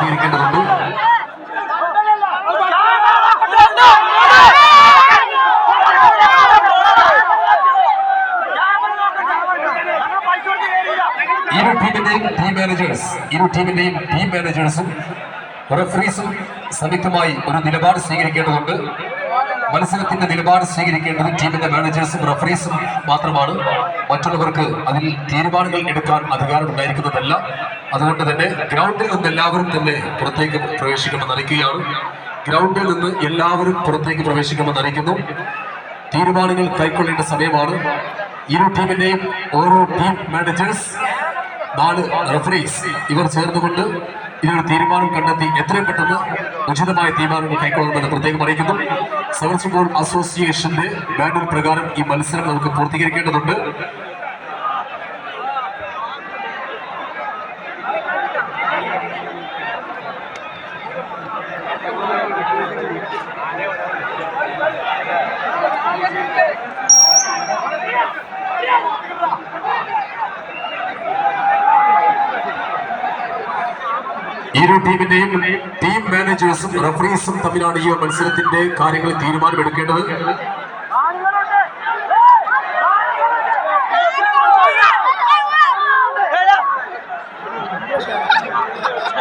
സ്വീകരിക്കേണ്ടതുണ്ട്. ഇരു ടീമിന്റെയും ടീം മാനേജേഴ്സും റഫറീസും സംയുക്തമായി ഒരു നിലപാട് സ്വീകരിക്കേണ്ടതുണ്ട്. മത്സരത്തിന്റെ നിലപാട് സ്വീകരിക്കേണ്ടത് ടീമിന്റെ മാനേജേഴ്സും റഫറീസും മാത്രമാണ്. മറ്റുള്ളവർക്ക് അതിൽ തീരുമാനങ്ങൾ എടുക്കാൻ അധികാരം ഉണ്ടായിരിക്കുന്നതല്ല. അതുകൊണ്ട് തന്നെ ഗ്രൗണ്ടിൽ നിന്ന് എല്ലാവരും തന്നെ പുറത്തേക്ക് പ്രവേശിക്കുമെന്ന് അറിയിക്കുകയാണ്. ഗ്രൗണ്ടിൽ നിന്ന് എല്ലാവരും പുറത്തേക്ക് പ്രവേശിക്കുമെന്ന് അറിയിക്കുന്നു. തീരുമാനങ്ങൾ കൈക്കൊള്ളേണ്ട സമയമാണ്. ഇരു ടീമിന്റെയും ഓരോ ടീം മാനേജേഴ്സ്, 4 റഫറീസ് ഇവർ ചേർന്നുകൊണ്ട് ഇതിനൊരു തീരുമാനം കണ്ടെത്തി എത്രയും പെട്ടെന്ന് ഉചിതമായ തീരുമാനങ്ങൾ കൈക്കൊള്ളണമെന്ന് പ്രത്യേകം അറിയിക്കുന്നു. സെവൻസ് ഫുട്ബോൾ അസോസിയേഷന്റെ മാനുവൽ പ്രകാരം ഈ മത്സരം നമുക്ക് പൂർത്തീകരിക്കേണ്ടതുണ്ട്. ഇരു ടീമിന്റെയും ടീം മാനേജേഴ്സും റഫറീസും തമ്മിലാണ് ഈ മത്സരത്തിന്റെ കാര്യങ്ങൾ തീരുമാനമെടുക്കേണ്ടത്.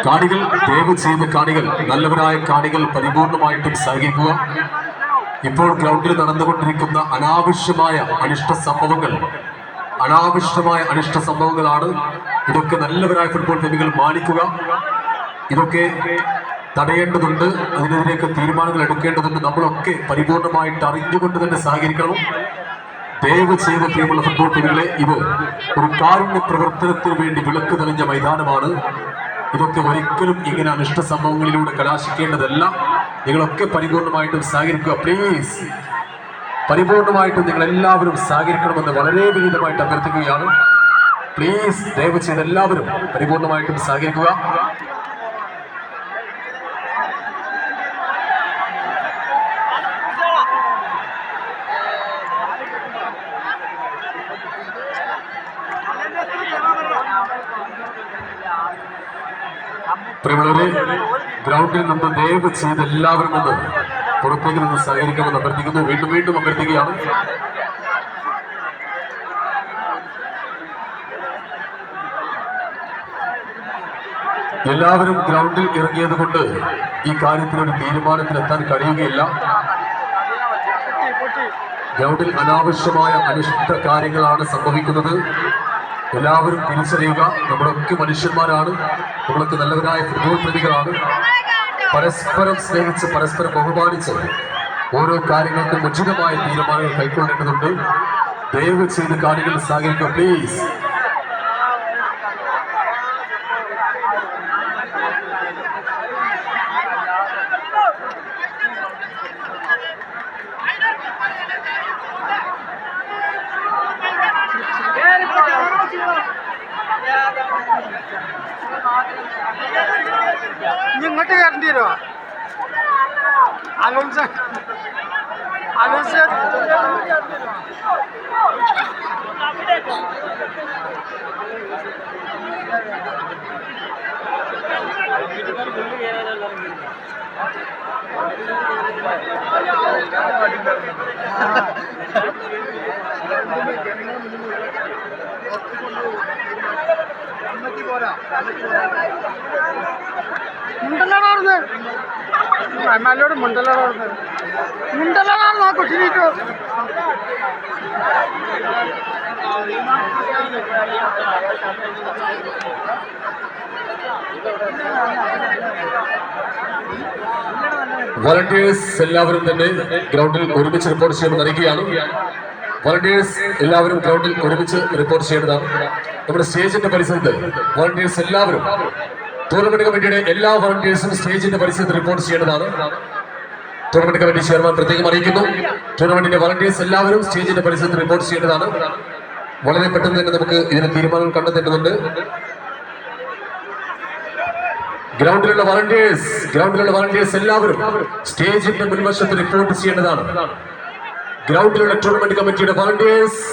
കാണികൾ, ദയവ് ചെയ്ത് കാണികൾ, നല്ലവരായ കാണികൾ പരിപൂർണമായിട്ടും സഹകരിക്കുക. ഇപ്പോൾ ഗ്രൗണ്ടിൽ നടന്നുകൊണ്ടിരിക്കുന്ന അനാവശ്യമായ അനിഷ്ട സംഭവങ്ങളാണ്. ഇതൊക്കെ നല്ലവരായ ഫുട്ബോൾ പ്രേമികൾ മാനിക്കുക. ഇതൊക്കെ തടയേണ്ടതുണ്ട്. അതിനെതിരെയൊക്കെ തീരുമാനങ്ങൾ എടുക്കേണ്ടതുണ്ട്. നമ്മളൊക്കെ പരിപൂർണമായിട്ട് അറിഞ്ഞുകൊണ്ട് തന്നെ സഹകരിക്കണം. ദയവ് ചെയ്ത് പ്രിയമുള്ള ഫുട്ബോൾ പ്രേമികളെ, ഇത് ഒരു കാരുണ്യ പ്രവർത്തനത്തിന് വേണ്ടി വിളക്ക് തെളിഞ്ഞ മൈതാനമാണ്. ഇതൊക്കെ ഒരിക്കലും ഇങ്ങനെ അനിഷ്ട സംഭവങ്ങളിലൂടെ കലാശിക്കേണ്ടതല്ല. നിങ്ങളൊക്കെ പരിപൂർണമായിട്ടും സഹകരിക്കുക. പ്ലീസ്, പരിപൂർണമായിട്ടും നിങ്ങൾ എല്ലാവരും സഹകരിക്കണമെന്ന് വളരെ വിനീതമായിട്ട് അഭ്യർത്ഥിക്കുകയാണ്. പ്ലീസ്, ദയവ് ചെയ്ത് എല്ലാവരും പരിപൂർണമായിട്ടും സഹകരിക്കുക. പ്രിയമുള്ളവരെ, ഗ്രൗണ്ടിൽ നിന്ന് ദയവ് ചെയ്ത് എല്ലാവരും ഒന്ന് പുറത്തേക്ക് നിന്ന് സഹകരിക്കണമെന്ന് അഭ്യർത്ഥിക്കുന്നു. വീണ്ടും അഭ്യർത്ഥിക്കുകയാണ്. എല്ലാവരും ഗ്രൗണ്ടിൽ ഇറങ്ങിയത് കൊണ്ട് ഈ കാര്യത്തിനൊരു തീരുമാനത്തിലെത്താൻ കഴിയുകയില്ല. ഗ്രൗണ്ടിൽ അനാവശ്യമായ അനിഷ്ട കാര്യങ്ങളാണ് സംഭവിക്കുന്നത്. എല്ലാവരും തിരിച്ചറിയുക. നമ്മളൊക്കെ മനുഷ്യന്മാരാണ്. നമ്മളൊക്കെ നല്ലവരായ ഫുട്ബോൾ പ്രതികളാണ്. പരസ്പരം സ്നേഹിച്ച് പരസ്പരം ബഹുമാനിച്ച് ഓരോ കാര്യങ്ങൾക്കും ഉചിതമായ തീരുമാനങ്ങൾ കൈക്കൊള്ളേണ്ടതുണ്ട്. ദയവ് ചെയ്ത് കാണികൾ സഹകരിക്കുക. പ്ലീസ്. ഇങ്ങോട്ട് കയറേണ്ടി വരുമോ? അലോൻസ് മുണ്ടലാടാർന്ന് മലയോട് മുണ്ടലാടാർന്ന് ആ കൊച്ചിനീട്ടോ. വോളണ്ടിയേഴ്സ് എല്ലാവരും തന്നെ ഗ്രൗണ്ടിൽ ഒരുമിച്ച് റിപ്പോർട്ട് ചെയ്യുമെന്ന് അറിയിക്കുകയാണ്. വോളണ്ടിയേഴ്സ് എല്ലാവരും ഗ്രൗണ്ടിൽ ഒരുമിച്ച് റിപ്പോർട്ട് ചെയ്യേണ്ടതാണ്. നമ്മുടെ സ്റ്റേജിന്റെ പരിസരത്ത് വോളണ്ടിയേഴ്സ് എല്ലാവരും, ടൂർണമെന്റ് കമ്മിറ്റിയുടെ എല്ലാ വോളണ്ടിയേഴ്സും സ്റ്റേജിന്റെ പരിസരത്ത് റിപ്പോർട്ട് ചെയ്യേണ്ടതാണ്. ടൂർണമെന്റ് കമ്മിറ്റി ചെയർമാൻ പ്രത്യേകം അറിയിക്കുന്നു. ടൂർണമെന്റിന്റെ വോളണ്ടിയേഴ്സ് എല്ലാവരും സ്റ്റേജിന്റെ പരിസരത്ത് റിപ്പോർട്ട് ചെയ്യേണ്ടതാണ്. വളരെ പെട്ടെന്ന് തന്നെ നമുക്ക് ഇതിന് തീരുമാനം കണ്ടെത്തേണ്ടതുണ്ട്. ഗ്രൗണ്ടിലുള്ള വോളണ്ടിയേഴ്സ് എല്ലാവരും സ്റ്റേജിന്റെ മുൻവശത്ത് റിപ്പോർട്ട് ചെയ്യേണ്ടതാണ്. ഗ്രൗണ്ടിലുള്ള ടൂർണമെന്റ് കമ്മിറ്റിയുടെ വോളണ്ടിയേഴ്സ്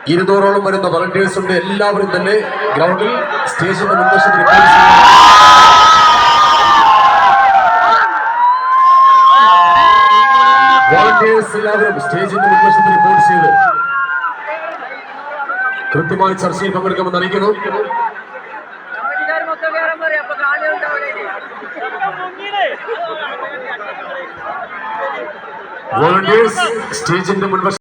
200ഓളം വരുന്ന വളണ്ടിയേഴ്സ് ഉണ്ട്. എല്ലാവരും തന്നെ ഗ്രൗണ്ടിൽ സ്റ്റേജിന്റെ മുൻവശത്ത് റിപ്പോർട്ട് ചെയ്യുന്നു. വളണ്ടിയേഴ്സ് എല്ലാവരും സ്റ്റേജിന്റെ മുൻവശത്ത് റിപ്പോർട്ട് ചെയ്ത് കൃത്യമായി ചർച്ചയിൽ പങ്കെടുക്കുമെന്ന് അറിയിക്കുന്നു. വളണ്ടിയേഴ്സ് സ്റ്റേജിന്റെ മുൻവശത്ത്